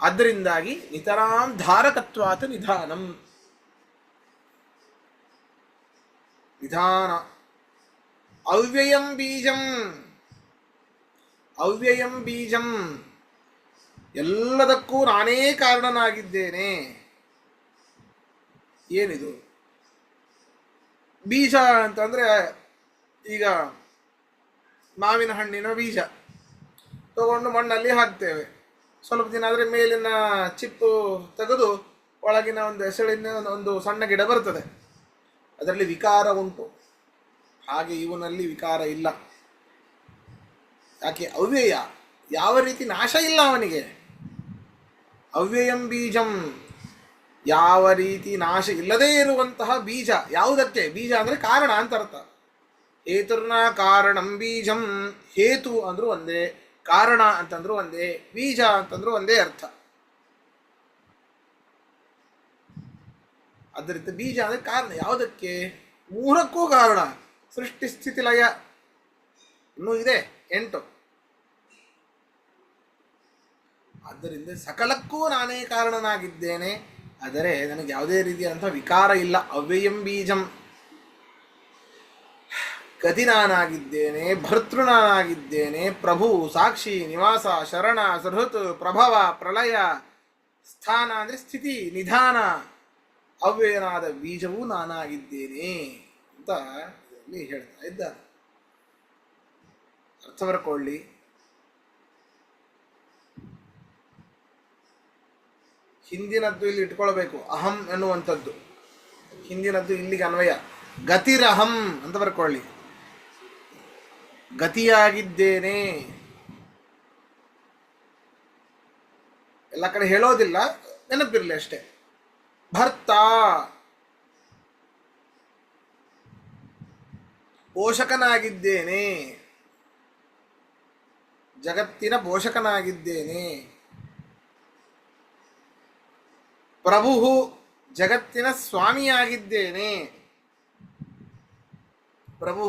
ಆದ್ದರಿಂದಾಗಿ ನಿತರಾಂ ಧಾರಕತ್ವಾತ್ ನಿಧಾನಂ, ನಿಧಾನ. ಅವ್ಯಯಂ ಬೀಜಂ, ಅವ್ಯಯಂ ಬೀಜಂ, ಎಲ್ಲದಕ್ಕೂ ನಾನೇ ಕಾರಣನಾಗಿದ್ದೇನೆ. ಏನಿದು ಬೀಜ ಅಂತಂದ್ರೆ, ಈಗ ಮಾವಿನ ಹಣ್ಣಿನ ಬೀಜ ತಗೊಂಡು ಮಣ್ಣಲ್ಲಿ ಹಾಕ್ತೇವೆ. ಸ್ವಲ್ಪ ದಿನ ಆದರೆ ಮೇಲಿನ ಚಿಪ್ಪು ತೆಗೆದು ಒಳಗಿನ ಒಂದು ಎಸಳಿನ ಒಂದು ಸಣ್ಣ ಗಿಡ ಬರ್ತದೆ. ಅದರಲ್ಲಿ ವಿಕಾರ ಉಂಟು. ಹಾಗೆ ಇವನಲ್ಲಿ ವಿಕಾರ ಇಲ್ಲ. ಯಾಕೆ? ಅವ್ಯಯ, ಯಾವ ರೀತಿ ನಾಶ ಇಲ್ಲ ಅವನಿಗೆ. ಅವ್ಯಯಂ ಬೀಜಂ, ಯಾವ ರೀತಿ ನಾಶ ಇಲ್ಲದೇ ಇರುವಂತಹ ಬೀಜ. ಯಾವುದಕ್ಕೆ? ಬೀಜ ಅಂದರೆ ಕಾರಣ ಅಂತ ಅರ್ಥ. ಹೇತುರ್ನ ಕಾರಣಂ ಬೀಜಂ, ಹೇತು ಅಂದ್ರೂ ಒಂದೇ, ಕಾರಣ ಅಂತಂದ್ರೂ ಒಂದೇ, ಬೀಜ ಅಂತಂದ್ರೂ ಒಂದೇ ಅರ್ಥ. ಅದರಿಂದ ಬೀಜ ಅಂದರೆ ಕಾರಣ. ಯಾವುದಕ್ಕೆ? ಮೂರಕ್ಕೂ ಕಾರಣ. ಸೃಷ್ಟಿ ಸ್ಥಿತಿ ಲಯ ಇನ್ನೂ ಇದೆ 8. ಆದ್ದರಿಂದ ಸಕಲಕ್ಕೂ ನಾನೇ ಕಾರಣನಾಗಿದ್ದೇನೆ. ಆದರೆ ನನಗೆ ಯಾವುದೇ ರೀತಿಯಾದಂಥ ವಿಕಾರ ಇಲ್ಲ. ಅವ್ಯಯಂ ಬೀಜಂ, ಗತಿ ನಾನಾಗಿದ್ದೇನೆ, ಭರ್ತೃ ನಾನಾಗಿದ್ದೇನೆ, ಪ್ರಭು, ಸಾಕ್ಷಿ, ನಿವಾಸ, ಶರಣ, ಸೃಹತ್, ಪ್ರಭವ, ಪ್ರಳಯ, ಸ್ಥಾನ ಅಂದರೆ ಸ್ಥಿತಿ, ನಿಧಾನ, ಅವ್ಯಯನಾದ ಬೀಜವೂ ನಾನಾಗಿದ್ದೇನೆ ಅಂತ ಇಲ್ಲಿ ಹೇಳ್ತಾ ಇದ್ದಾರೆ. ಅರ್ಥ ಬರ್ಕೊಳ್ಳಿ. ಹಿಂದಿನದ್ದು ಇಲ್ಲಿ ಇಟ್ಕೊಳ್ಬೇಕು. ಅಹಂ ಎನ್ನುವಂಥದ್ದು ಹಿಂದಿನದ್ದು ಇಲ್ಲಿಗೆ ಅನ್ವಯ. ಗತಿರಹಂ ಅಂತ ಬರ್ಕೊಳ್ಳಿ. ಗತಿಯಾಗಿದ್ದೇನೆ. ಎಲ್ಲ ಕಡೆ ಹೇಳೋದಿಲ್ಲ, ನೆನಪಿರಲಿ ಅಷ್ಟೇ. ಭರ್ತ, ಪೋಷಕನಾಗಿದ್ದೇನೆ, ಜಗತ್ತಿನ ಪೋಷಕನಾಗಿದ್ದೇನೆ. ಪ್ರಭು, ಜಗತ್ತಿನ ಸ್ವಾಮಿಯಾಗಿದ್ದೇನೆ. ಪ್ರಭು,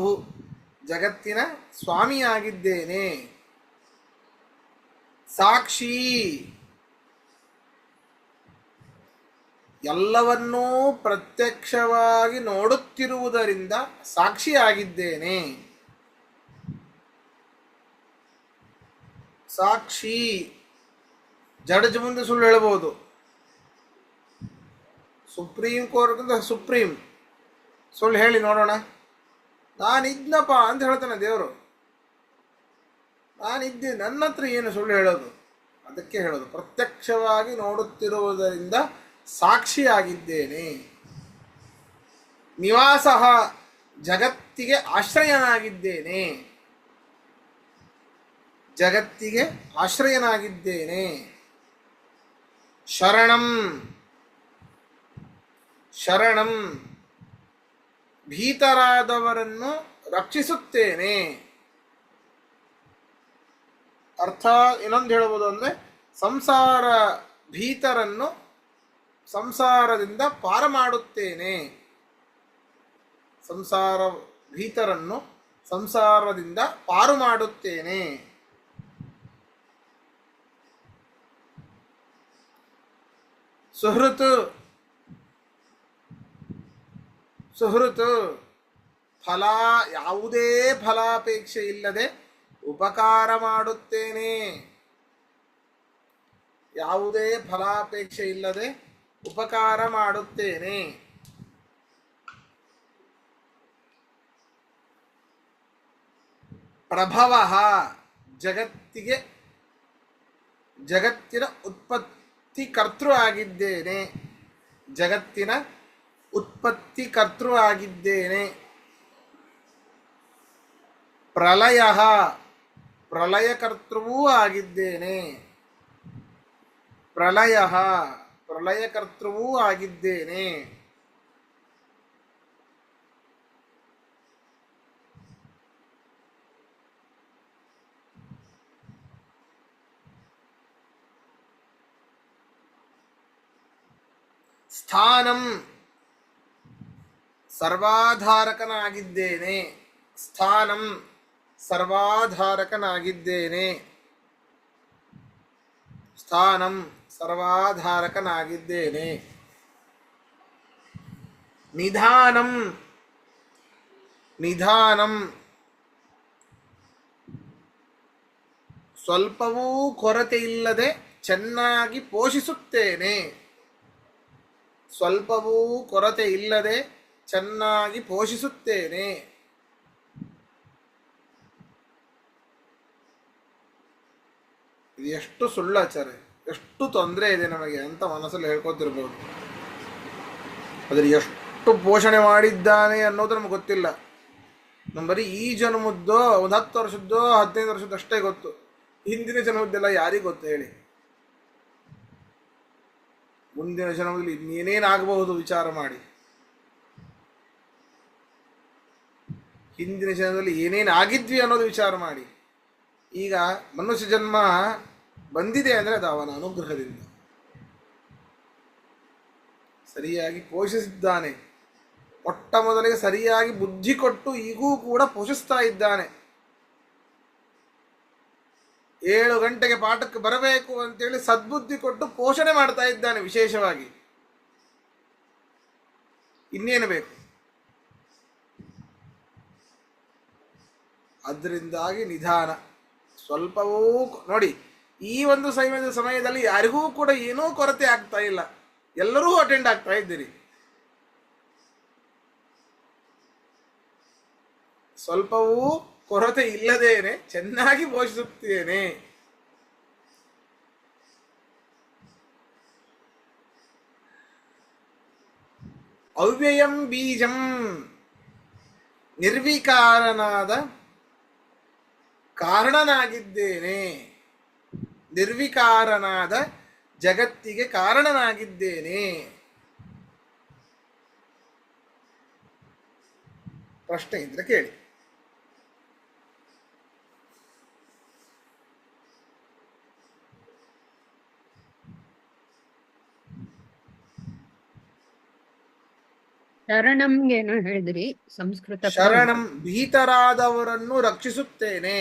ಜಗತ್ತಿನ ಸ್ವಾಮಿಯಾಗಿದ್ದೇನೆ. ಸಾಕ್ಷಿ, ಎಲ್ಲವನ್ನೂ ಪ್ರತ್ಯಕ್ಷವಾಗಿ ನೋಡುತ್ತಿರುವುದರಿಂದ ಸಾಕ್ಷಿಯಾಗಿದ್ದೇನೆ. ಸಾಕ್ಷಿ, ಜಡ್ಜ್ ಮುಂದೆ ಸುಳ್ಳು ಹೇಳಬಹುದು. ಸುಪ್ರೀಂ ಕೋರ್ಟ್ಗಿಂತ ಸುಪ್ರೀಂ ಸುಳ್ಳು ಹೇಳಿ ನೋಡೋಣ. ನಾನಿದ್ನಪ್ಪ ಅಂತ ಹೇಳ್ತಾನೆ ದೇವರು. ನಾನಿದ್ದೆ, ನನ್ನ ಹತ್ರ ಏನು ಸುಳ್ಳು ಹೇಳೋದು? ಅದಕ್ಕೆ ಹೇಳೋದು ಪ್ರತ್ಯಕ್ಷವಾಗಿ ನೋಡುತ್ತಿರುವುದರಿಂದ ಸಾಕ್ಷಿಯಾಗಿದ್ದೇನೆ. ನಿವಾಸ, ಜಗತ್ತಿಗೆ ಆಶ್ರಯನಾಗಿದ್ದೇನೆ. ಜಗತ್ತಿಗೆ ಆಶ್ರಯನಾಗಿದ್ದೇನೆ. ಶರಣಂ, ಶರಣಂ, ಭೀತರಾದವರನ್ನು ರಕ್ಷಿಸುತ್ತೇನೆ. ಅರ್ಥ ಇನ್ನೊಂದು ಹೇಳ್ಬೋದು ಅಂದರೆ, ಸಂಸಾರ ಭೀತರನ್ನು ಸಂಸಾರದಿಂದ ಪಾರ ಮಾಡುತ್ತೇನೆ. ಸಂಸಾರ ಭೀತರನ್ನು ಸಂಸಾರದಿಂದ ಪಾರು ಮಾಡುತ್ತೇನೆ. ಸುಹೃತ್, ಸುಹೃತ್, ಫಲ, ಯಾವುದೇ ಫಲಾಪೇಕ್ಷೆ ಇಲ್ಲದೆ ಉಪಕಾರ ಮಾಡುತ್ತೇನೆ. ಯಾವುದೇ ಫಲಾಪೇಕ್ಷೆ ಇಲ್ಲದೆ ಉಪಕಾರ ಮಾಡುತ್ತೇನೆ. ಪ್ರಭವ, ಜಗತ್ತಿಗೆ ಜಗತ್ತಿನ ಉತ್ಪತ್ತಿ ಕರ್ತೃ ಆಗಿದ್ದೇನೆ. ಜಗತ್ತಿನ ಉತ್ಪತ್ತಿ ಕರ್ತೃ ಆಗಿದ್ದೇನೆ. ಪ್ರಳಯ, ಪ್ರಳಯಕರ್ತೃವೂ ಆಗಿದ್ದೇನೆ. ಪ್ರಳಯ, ಪ್ರಳಯಕರ್ತೃವೂ ಆಗಿದ್ದೇನೆ. ಸ್ಥಾನಂ, ಸರ್ವಾಧಾರಕನಾಗಿದ್ದೇನೆ. ಸ್ಥಾನಂ, ಸರ್ವಾಧಾರಕನಾಗಿದ್ದೇನೆ. ಸ್ಥಾನಂ, ಸರ್ವಾಧಾರಕನಾಗಿದ್ದೇನೆ. ನಿಧಾನಂ, ನಿಧಾನಂ, ಸ್ವಲ್ಪವೂ ಕೊರತೆ ಇಲ್ಲದೆ ಚೆನ್ನಾಗಿ ಪೋಷಿಸುತ್ತೇನೆ. ಸ್ವಲ್ಪವೂ ಕೊರತೆ ಇಲ್ಲದೆ ಚೆನ್ನಾಗಿ ಪೋಷಿಸುತ್ತೇನೆ. ಇದು ಎಷ್ಟು ಸುಳ್ಳಾಚಾರ್ಯ, ಎಷ್ಟು ತೊಂದರೆ ಇದೆ ನಮಗೆ ಅಂತ ಮನಸ್ಸಲ್ಲಿ ಹೇಳ್ಕೊತಿರ್ಬೋದು. ಆದರೆ ಎಷ್ಟು ಪೋಷಣೆ ಮಾಡಿದ್ದಾನೆ ಅನ್ನೋದು ನಮ್ಗೆ ಗೊತ್ತಿಲ್ಲ. ನಮ್ಮ ಬರೀ ಈ ಜನ್ಮದ್ದೋ ಒಂದು 10 ವರ್ಷದ್ದೋ 15 ವರ್ಷದ್ದು ಅಷ್ಟೇ ಗೊತ್ತು. ಹಿಂದಿನ ಜನ್ಮದ್ದೆಲ್ಲ ಯಾರಿಗೆ ಗೊತ್ತು ಹೇಳಿ? ಮುಂದಿನ ಜನ್ಮದಲ್ಲಿ ಇನ್ನೇನೇನಾಗಬಹುದು ವಿಚಾರ ಮಾಡಿ. ಹಿಂದಿನ ಜನ್ಮದಲ್ಲಿ ಏನೇನು ಆಗಿದ್ವಿ ಅನ್ನೋದು ವಿಚಾರ ಮಾಡಿ. ಈಗ ಮನುಷ್ಯ ಜನ್ಮ ಬಂದಿದೆ ಅಂದರೆ ಅದು ಅವನ ಅನುಗ್ರಹದಿಂದ. ಸರಿಯಾಗಿ ಪೋಷಿಸಿದ್ದಾನೆ. ಮೊಟ್ಟ ಮೊದಲಿಗೆ ಸರಿಯಾಗಿ ಬುದ್ಧಿ ಕೊಟ್ಟು ಈಗೂ ಕೂಡ ಪೋಷಿಸ್ತಾ ಇದ್ದಾನೆ. 7 ಗಂಟೆಗೆ ಪಾಠಕ್ಕೆ ಬರಬೇಕು ಅಂತೇಳಿ ಸದ್ಬುದ್ಧಿ ಕೊಟ್ಟು ಪೋಷಣೆ ಮಾಡ್ತಾ ಇದ್ದಾನೆ ವಿಶೇಷವಾಗಿ. ಇನ್ನೇನು ಬೇಕು? ಅದರಿಂದಾಗಿ ನಿಧಾನ ಸ್ವಲ್ಪವೂ ನೋಡಿ, ಈ ಒಂದು ಸಮಯದಲ್ಲಿ ಯಾರಿಗೂ ಕೂಡ ಏನೂ ಕೊರತೆ ಆಗ್ತಾ ಇಲ್ಲ. ಎಲ್ಲರೂ ಅಟೆಂಡ್ ಆಗ್ತಾ ಇದ್ದೀರಿ. ಸ್ವಲ್ಪವೂ ಕೊರತೆ ಇಲ್ಲದೇನೆ ಚೆನ್ನಾಗಿ ಪೋಷಿಸುತ್ತೇನೆ. ಅವ್ಯಯಂ ಬೀಜಂ, ನಿರ್ವಿಕಾರನಾದ ಕಾರಣನಾಗಿದ್ದೇನೆ. ನಿರ್ವಿಕಾರನಾದ ಜಗತ್ತಿಗೆ ಕಾರಣನಾಗಿದ್ದೇನೆ. ಪ್ರಶ್ನೆ ಇದ್ರೆ ಕೇಳಿ. ಶರಣಂ ಏನು ಹೇಳಿದ್ರಿ ಸಂಸ್ಕೃತ? ಶರಣಂ ಭೀತರಾದವರನ್ನು ರಕ್ಷಿಸುತ್ತೇನೆ.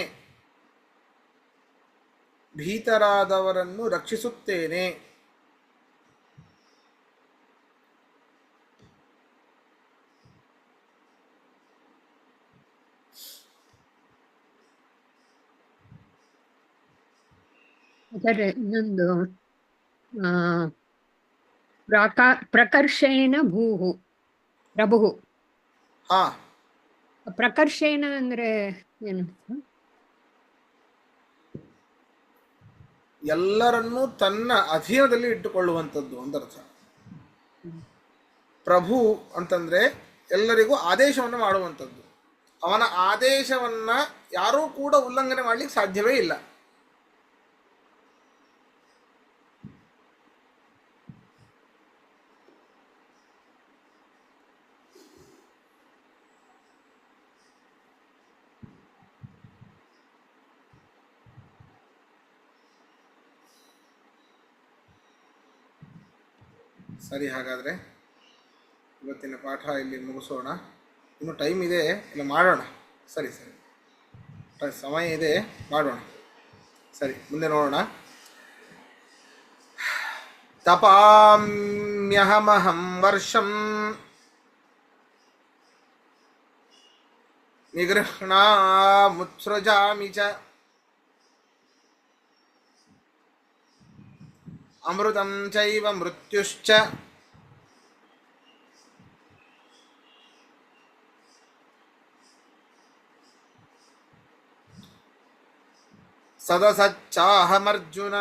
ಭೀತರಾದವರನ್ನು ರಕ್ಷಿಸುತ್ತೇನೆ. ಅದರ ಇನ್ನೊಂದು ಪ್ರಕರ್ಷೇಣ ಭೂಹು ಪ್ರಭು. ಹಾ, ಪ್ರಕರ್ಷೇಣ ಅಂದ್ರೆ ಏನು? ಎಲ್ಲರನ್ನೂ ತನ್ನ ಅಧೀನದಲ್ಲಿ ಇಟ್ಟುಕೊಳ್ಳುವಂಥದ್ದು ಒಂದರ್ಥ. ಪ್ರಭು ಅಂತಂದ್ರೆ ಎಲ್ಲರಿಗೂ ಆದೇಶವನ್ನು ಮಾಡುವಂಥದ್ದು. ಅವನ ಆದೇಶವನ್ನ ಯಾರೂ ಕೂಡ ಉಲ್ಲಂಘನೆ ಮಾಡ್ಲಿಕ್ಕೆ ಸಾಧ್ಯವೇ ಇಲ್ಲ. ಸರಿ, ಹಾಗಾದರೆ ಇವತ್ತಿನ ಪಾಠ ಇಲ್ಲಿ ಮುಗಿಸೋಣ. ಇನ್ನು ಟೈಮ್ ಇದೆ, ಇಲ್ಲ ಮಾಡೋಣ. ಸರಿ ಸರಿ, ಸಮಯ ಇದೆ, ಮಾಡೋಣ. ಸರಿ, ಮುಂದೆ ನೋಡೋಣ. ತಪಾಮ್ಯಹಮಹಂ ವರ್ಷಂ ನಿಗೃಹ್ಣಾಮುತ್ಸೃಜಾಮಿ ಚ ಅಮೃತಂ ಚೈವ ಮೃತ್ಯುಶ್ಚ ಸದಸಚ್ಚಾಹಮರ್ಜುನ.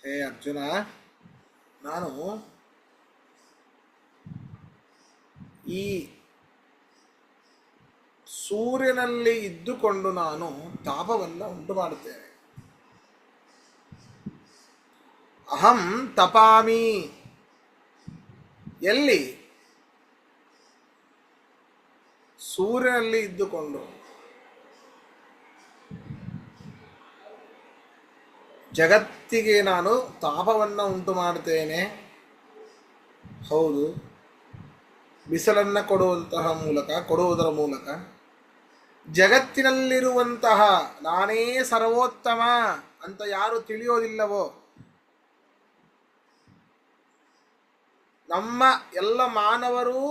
ಹೇ ಅರ್ಜುನ, ನಾನು ಈ ಸೂರ್ಯನಲ್ಲಿ ಇದ್ದುಕೊಂಡು ನಾನು ತಾಪವನ್ನು ಉಂಟು ಮಾಡುತ್ತೇನೆ. ಅಹಂ ತಪಾಮಿ. ಎಲ್ಲಿ? ಸೂರ್ಯನಲ್ಲಿ ಇದ್ದುಕೊಂಡು. ಜಗತ್ತಿಗೆ ನಾನು ತಾಪವನ್ನು ಉಂಟು ಮಾಡುತ್ತೇನೆ. ಹೌದು, ಬಿಸಿಲನ್ನು ಕೊಡುವುದರ ಮೂಲಕ ಜಗತ್ತಿನಲ್ಲಿರುವಂತಹ ನಾನೇ ಸರ್ವೋತ್ತಮ ಅಂತ ಯಾರು ತಿಳಿಯೋದಿಲ್ಲವೋ, ನಮ್ಮ ಎಲ್ಲ ಮಾನವರು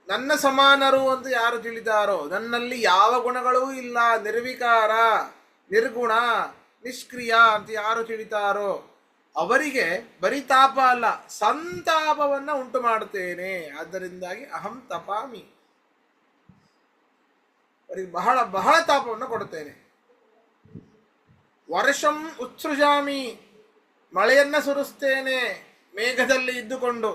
ನನ್ನ ಸಮಾನರು ಅಂತ ಯಾರು ತಿಳಿದಾರೋ, ನನ್ನಲ್ಲಿ ಯಾವ ಗುಣಗಳೂ ಇಲ್ಲ, ನಿರ್ವಿಕಾರ, ನಿರ್ಗುಣ, ನಿಷ್ಕ್ರಿಯ ಅಂತ ಯಾರು ತಿಳಿತಾರೋ ಅವರಿಗೆ ಬರೀ ತಾಪ ಅಲ್ಲ, ಸಂತಾಪವನ್ನ ಉಂಟು ಮಾಡುತ್ತೇನೆ. ಆದ್ದರಿಂದಾಗಿ ಅಹಂ ತಪಾಮಿ, ಅವರಿಗೆ ಬಹಳ ಬಹಳ ತಾಪವನ್ನು ಕೊಡುತ್ತೇನೆ. ವರ್ಷಂ ಉತ್ಸೃಜಾಮಿ, ಮಳೆಯನ್ನ ಸುರಿಸ್ತೇನೆ ಮೇಘದಲ್ಲಿ ಇದ್ದುಕೊಂಡು.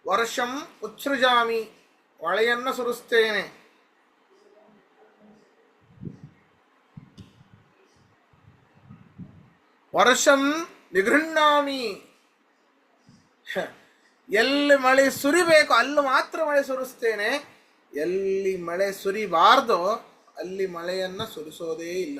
ವರ್ಷಂ ಉತ್ಸೃಜಾಮಿ, ಮಳೆಯನ್ನ ಸುರಿಸ್ತೇನೆ. ವರ್ಷಂ ನಿಗೃಹ್ಣಾಮಿ, ಎಲ್ಲಿ ಮಳೆ ಸುರಿಬೇಕು ಅಲ್ಲಿ ಮಾತ್ರ ಮಳೆ ಸುರಿಸ್ತೇನೆ, ಎಲ್ಲಿ ಮಳೆ ಸುರಿಬಾರ್ದೋ ಅಲ್ಲಿ ಮಳೆಯನ್ನ ಸುರಿಸೋದೇ ಇಲ್ಲ.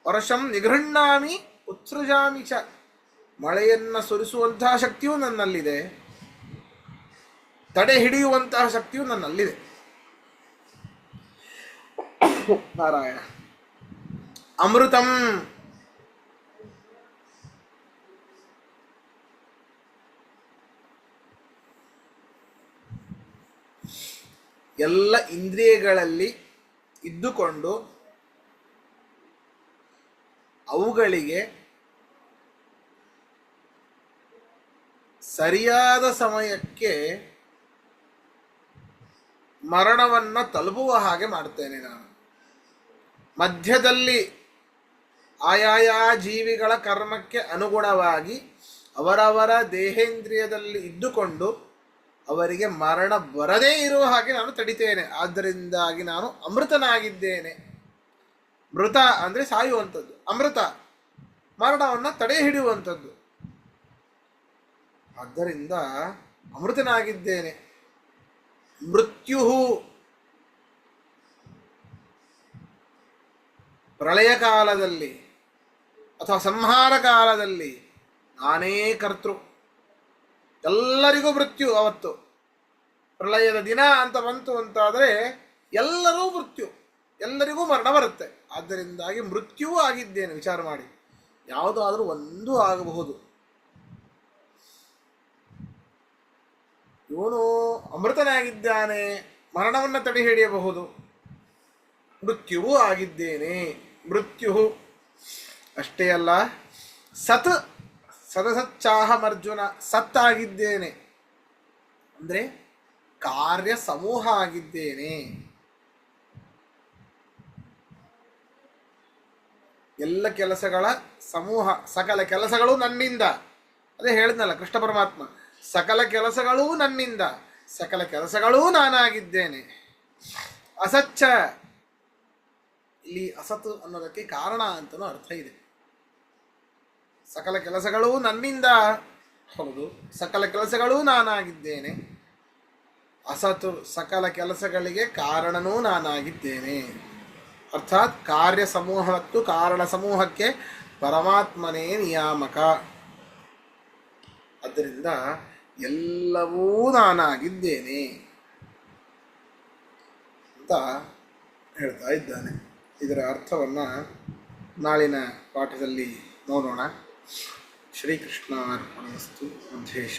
ವರ್ಷಂ ನಿಗೃಹ್ಣಾಮಿ ಉತ್ಸೃಜಾಮಿ ಚ, ಮಳೆಯನ್ನ ಸುರಿಸುವಂತಹ ಶಕ್ತಿಯೂ ನನ್ನಲ್ಲಿದೆ, ತಡೆ ಹಿಡಿಯುವಂತಹ ಶಕ್ತಿಯೂ ನನ್ನಲ್ಲಿದೆ. ನಾರಾಯಣ. ಅಮೃತಂ, ಎಲ್ಲ ಇಂದ್ರಿಯಗಳಲ್ಲಿ ಇದ್ದುಕೊಂಡು ಅವುಗಳಿಗೆ ಸರಿಯಾದ ಸಮಯಕ್ಕೆ ಮರಣವನ್ನು ತಲುಪುವ ಹಾಗೆ ಮಾಡ್ತೇನೆ ನಾನು. ಮಧ್ಯದಲ್ಲಿ ಆಯಾಯ ಜೀವಿಗಳ ಕರ್ಮಕ್ಕೆ ಅನುಗುಣವಾಗಿ ಅವರವರ ದೇಹೇಂದ್ರಿಯದಲ್ಲಿ ಇದ್ದುಕೊಂಡು ಅವರಿಗೆ ಮರಣ ಬರದೇ ಇರುವ ಹಾಗೆ ನಾನು ತಡಿತೇನೆ. ಆದ್ದರಿಂದಾಗಿ ನಾನು ಅಮೃತನಾಗಿದ್ದೇನೆ. ಮೃತ ಅಂದರೆ ಸಾಯುವಂಥದ್ದು, ಅಮೃತ ಮರಣವನ್ನು ತಡೆ ಹಿಡಿಯುವಂಥದ್ದು. ಆದ್ದರಿಂದ ಅಮೃತನಾಗಿದ್ದೇನೆ. ಮೃತ್ಯು, ಪ್ರಳಯ ಕಾಲದಲ್ಲಿ ಅಥವಾ ಸಂಹಾರ ಕಾಲದಲ್ಲಿ ನಾನೇ ಕರ್ತೃ. ಎಲ್ಲರಿಗೂ ಮೃತ್ಯು. ಅವತ್ತು ಪ್ರಳಯದ ದಿನ ಅಂತ ಬಂತು ಅಂತಾದರೆ ಎಲ್ಲರೂ ಮೃತ್ಯು, ಎಲ್ಲರಿಗೂ ಮರಣ ಬರುತ್ತೆ. ಆದ್ದರಿಂದಾಗಿ ಮೃತ್ಯುವೂ ಆಗಿದ್ದೇನೆ. ವಿಚಾರ ಮಾಡಿ, ಯಾವುದಾದ್ರೂ ಒಂದು ಆಗಬಹುದು. ಇವನು ಅಮೃತನಾಗಿದ್ದಾನೆ, ಮರಣವನ್ನು ತಡೆ ಹಿಡಿಯಬಹುದು. ಮೃತ್ಯುವೂ ಆಗಿದ್ದೇನೆ. ಮೃತ್ಯು ಅಷ್ಟೇ ಅಲ್ಲ, ಸತ್ ಸದಸಚ್ಚಾಹಮರ್ಜುನ, ಸತ್ತಾಗಿದ್ದೇನೆ ಅಂದರೆ ಕಾರ್ಯ ಸಮೂಹ ಆಗಿದ್ದೇನೆ. ಎಲ್ಲ ಕೆಲಸಗಳ ಸಮೂಹ, ಸಕಲ ಕೆಲಸಗಳು ನನ್ನಿಂದ. ಅದೇ ಹೇಳಿದ್ನಲ್ಲ ಕೃಷ್ಣ ಪರಮಾತ್ಮ, ಸಕಲ ಕೆಲಸಗಳೂ ನನ್ನಿಂದ, ಸಕಲ ಕೆಲಸಗಳೂ ನಾನಾಗಿದ್ದೇನೆ. ಅಸಚ್ಚ, ಇಲ್ಲಿ ಅಸತ್ ಅನ್ನೋದಕ್ಕೆ ಕಾರಣ ಅಂತಲೂ ಅರ್ಥ ಇದೆ. ಸಕಲ ಕೆಲಸಗಳೂ ನನ್ನಿಂದ, ಹೌದು, ಸಕಲ ಕೆಲಸಗಳೂ ನಾನಾಗಿದ್ದೇನೆ. ಅಸತು, ಸಕಲ ಕೆಲಸಗಳಿಗೆ ಕಾರಣನೂ ನಾನಾಗಿದ್ದೇನೆ. ಅರ್ಥಾತ್ ಕಾರ್ಯ ಸಮೂಹ ಮತ್ತು ಕಾರಣ ಸಮೂಹಕ್ಕೆ ಪರಮಾತ್ಮನೇ ನಿಯಾಮಕ. ಆದ್ದರಿಂದ ಎಲ್ಲವೂ ನಾನಾಗಿದ್ದೇನೆ ಅಂತ ಹೇಳ್ತಾ ಇದ್ದಾನೆ. ಇದರ ಅರ್ಥವನ್ನು ನಾಳಿನ ಪಾಠದಲ್ಲಿ ನೋಡೋಣ. ಶ್ರೀಕೃಷ್ಣ ಅರ್ಪಣಮಸ್ತು. ಮಧ್ಯೇಶ.